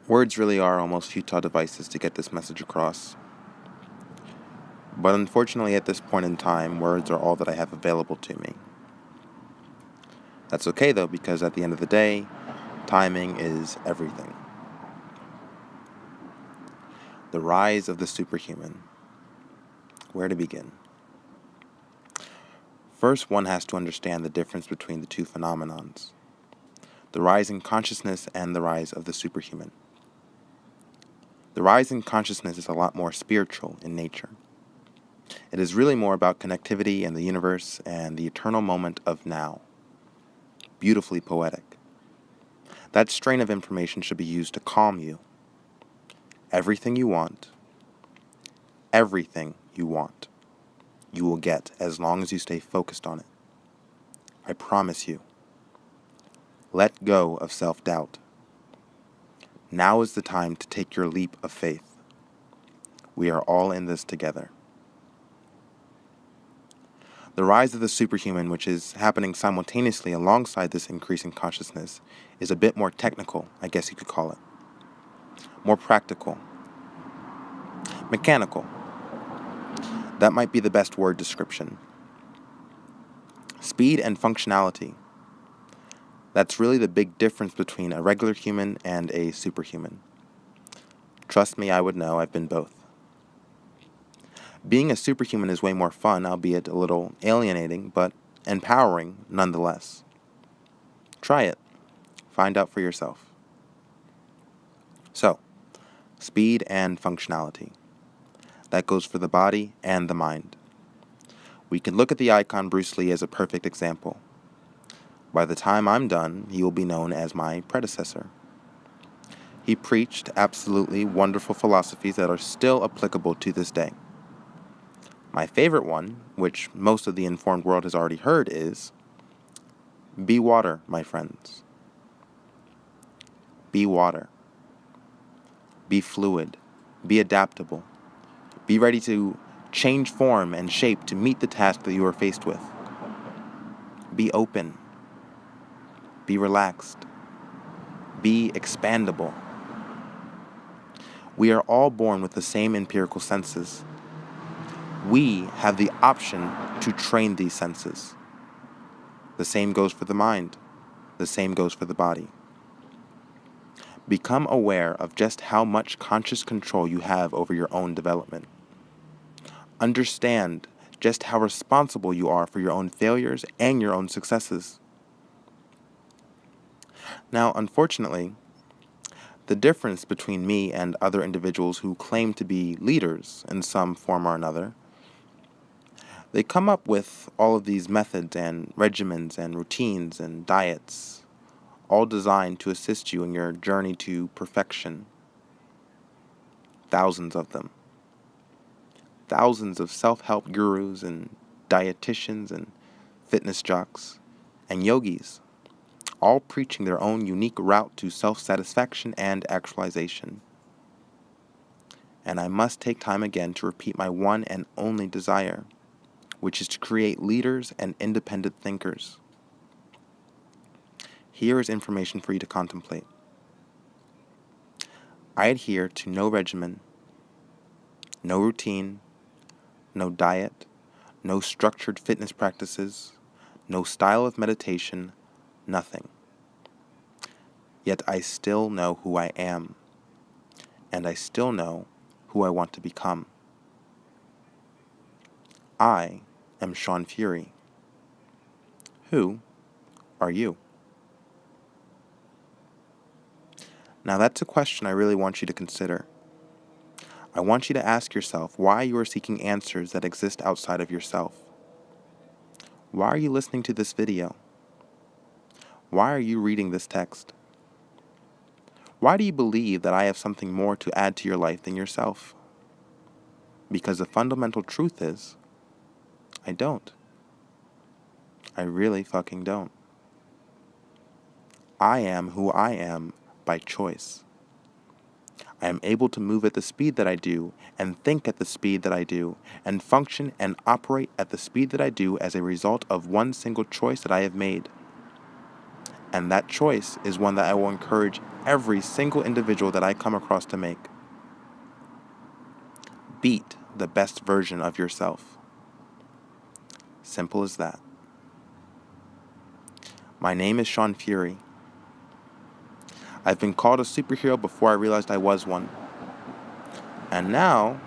Words really are almost futile devices to get this message across. But unfortunately, at this point in time, words are all that I have available to me. That's okay though, because at the end of the day, timing is everything. The rise of the superhuman. Where to begin? First, one has to understand the difference between the two phenomenons: the rise in consciousness and the rise of the superhuman. The rise in consciousness is a lot more spiritual in nature. It is really more about connectivity and the universe and the eternal moment of now. Beautifully poetic. That strain of information should be used to calm you. Everything you want, you will get as long as you stay focused on it. I promise you. Let go of self-doubt. Now is the time to take your leap of faith. We are all in this together. The rise of the superhuman, which is happening simultaneously alongside this increase in consciousness, is a bit more technical, I guess you could call it. More practical. Mechanical. That might be the best word description. Speed and functionality. That's really the big difference between a regular human and a superhuman. Trust me, I would know. I've been both. Being a superhuman is way more fun, albeit a little alienating, but empowering nonetheless. Try it. Find out for yourself. So, speed and functionality. That goes for the body and the mind. We can look at the icon Bruce Lee as a perfect example. By the time I'm done, he will be known as my predecessor. He preached absolutely wonderful philosophies that are still applicable to this day. My favorite one, which most of the informed world has already heard, is, be water, my friends. Be water. Be fluid. Be adaptable. Be ready to change form and shape to meet the task that you are faced with. Be open. Be relaxed. Be expandable. We are all born with the same empirical senses. We have the option to train these senses. The same goes for the mind. The same goes for the body. Become aware of just how much conscious control you have over your own development. Understand just how responsible you are for your own failures and your own successes. Now, unfortunately, the difference between me and other individuals who claim to be leaders in some form or another, they come up with all of these methods and regimens and routines and diets, all designed to assist you in your journey to perfection. Thousands of them. Thousands of self-help gurus and dietitians and fitness jocks and yogis, all preaching their own unique route to self-satisfaction and actualization. And I must take time again to repeat my one and only desire, which is to create leaders and independent thinkers. Here is information for you to contemplate. I adhere to no regimen, no routine, no diet, no structured fitness practices, no style of meditation, nothing. Yet I still know who I am, and I still know who I want to become. I am Sean Fury. Who are you? Now that's a question I really want you to consider. I want you to ask yourself why you are seeking answers that exist outside of yourself. Why are you listening to this video? Why are you reading this text? Why do you believe that I have something more to add to your life than yourself? Because the fundamental truth is, I don't. I really fucking don't. I am who I am by choice. I am able to move at the speed that I do, and think at the speed that I do, and function and operate at the speed that I do as a result of one single choice that I have made. And that choice is one that I will encourage every single individual that I come across to make. Beat the best version of yourself. Simple as that. My name is Sean Fury. I've been called a superhero before I realized I was one. And now,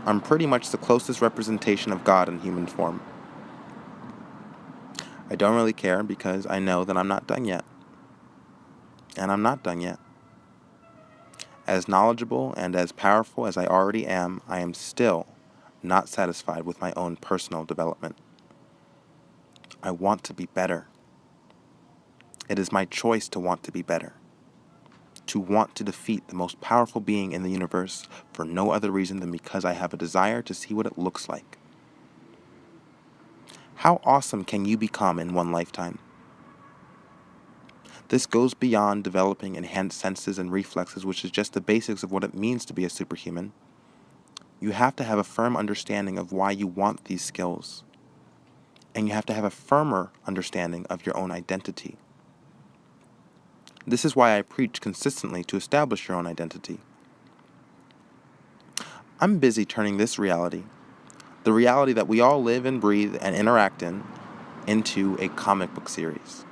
I'm pretty much the closest representation of God in human form. I don't really care because I know that I'm not done yet. And I'm not done yet. As knowledgeable and as powerful as I already am, I am still not satisfied with my own personal development. I want to be better. It is my choice to want to be better. To want to defeat the most powerful being in the universe for no other reason than because I have a desire to see what it looks like. How awesome can you become in one lifetime? This goes beyond developing enhanced senses and reflexes, which is just the basics of what it means to be a superhuman. You have to have a firm understanding of why you want these skills. And you have to have a firmer understanding of your own identity. This is why I preach consistently to establish your own identity. I'm busy turning this reality, the reality that we all live and breathe and interact in, into a comic book series.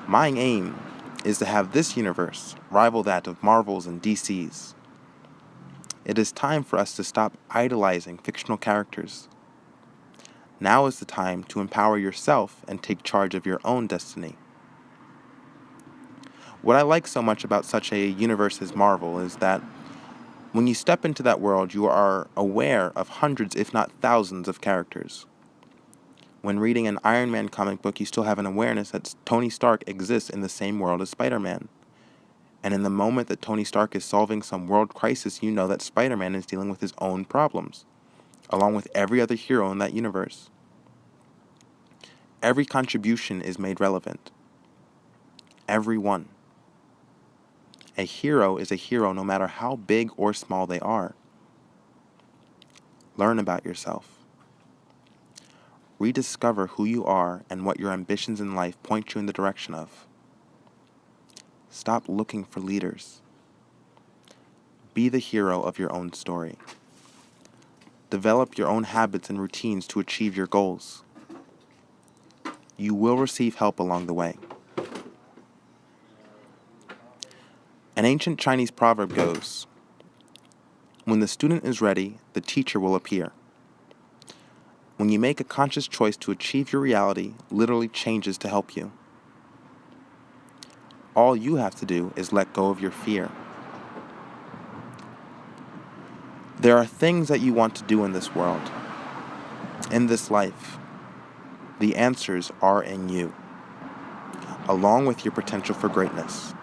My aim is to have this universe rival that of Marvel's and DC's. It is time for us to stop idolizing fictional characters. Now is the time to empower yourself and take charge of your own destiny. What I like so much about such a universe as Marvel is that when you step into that world, you are aware of hundreds, if not thousands, of characters. When reading an Iron Man comic book, you still have an awareness that Tony Stark exists in the same world as Spider-Man. And in the moment that Tony Stark is solving some world crisis, you know that Spider-Man is dealing with his own problems, along with every other hero in that universe. Every contribution is made relevant. Every one. A hero is a hero no matter how big or small they are. Learn about yourself. Rediscover who you are and what your ambitions in life point you in the direction of. Stop looking for leaders. Be the hero of your own story. Develop your own habits and routines to achieve your goals. You will receive help along the way. An ancient Chinese proverb goes, "When the student is ready, the teacher will appear." When you make a conscious choice to achieve your reality, literally changes to help you. All you have to do is let go of your fear. There are things that you want to do in this world, in this life. The answers are in you, along with your potential for greatness.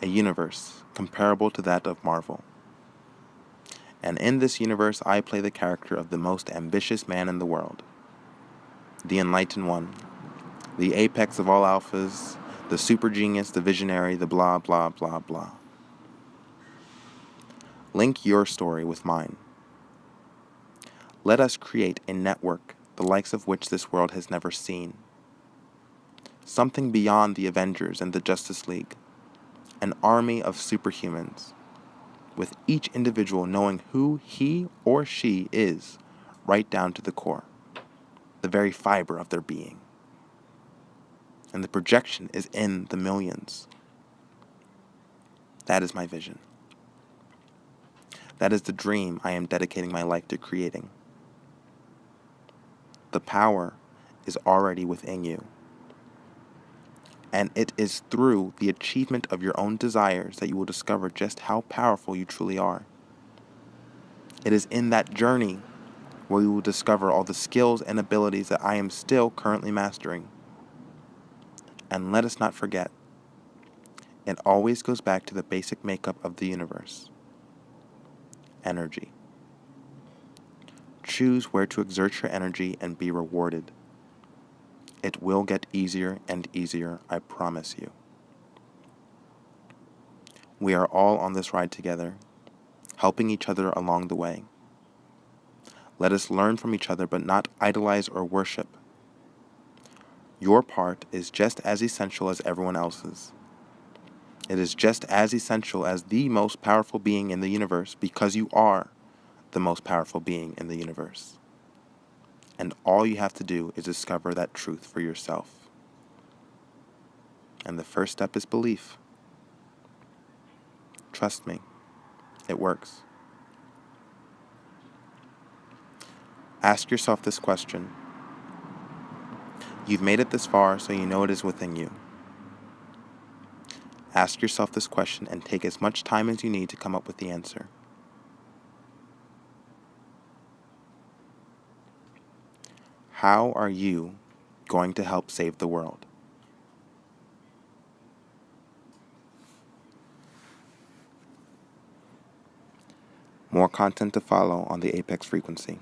A universe comparable to that of Marvel. And in this universe, I play the character of the most ambitious man in the world. The enlightened one. The apex of all alphas. The super genius, the visionary, the blah, blah, blah, blah. Link your story with mine. Let us create a network, the likes of which this world has never seen. Something beyond the Avengers and the Justice League. An army of superhumans, with each individual knowing who he or she is, right down to the core, the very fiber of their being. And the projection is in the millions. That is my vision. That is the dream I am dedicating my life to creating. The power is already within you. And it is through the achievement of your own desires that you will discover just how powerful you truly are. It is in that journey where you will discover all the skills and abilities that I am still currently mastering. And let us not forget, it always goes back to the basic makeup of the universe. Energy. Choose where to exert your energy and be rewarded. It will get easier and easier, I promise you. We are all on this ride together, helping each other along the way. Let us learn from each other, but not idolize or worship. Your part is just as essential as everyone else's. It is just as essential as the most powerful being in the universe because you are the most powerful being in the universe. And all you have to do is discover that truth for yourself. And the first step is belief. Trust me, it works. Ask yourself this question. You've made it this far, so you know it is within you. Ask yourself this question and take as much time as you need to come up with the answer. How are you going to help save the world? More content to follow on the Apex Frequency.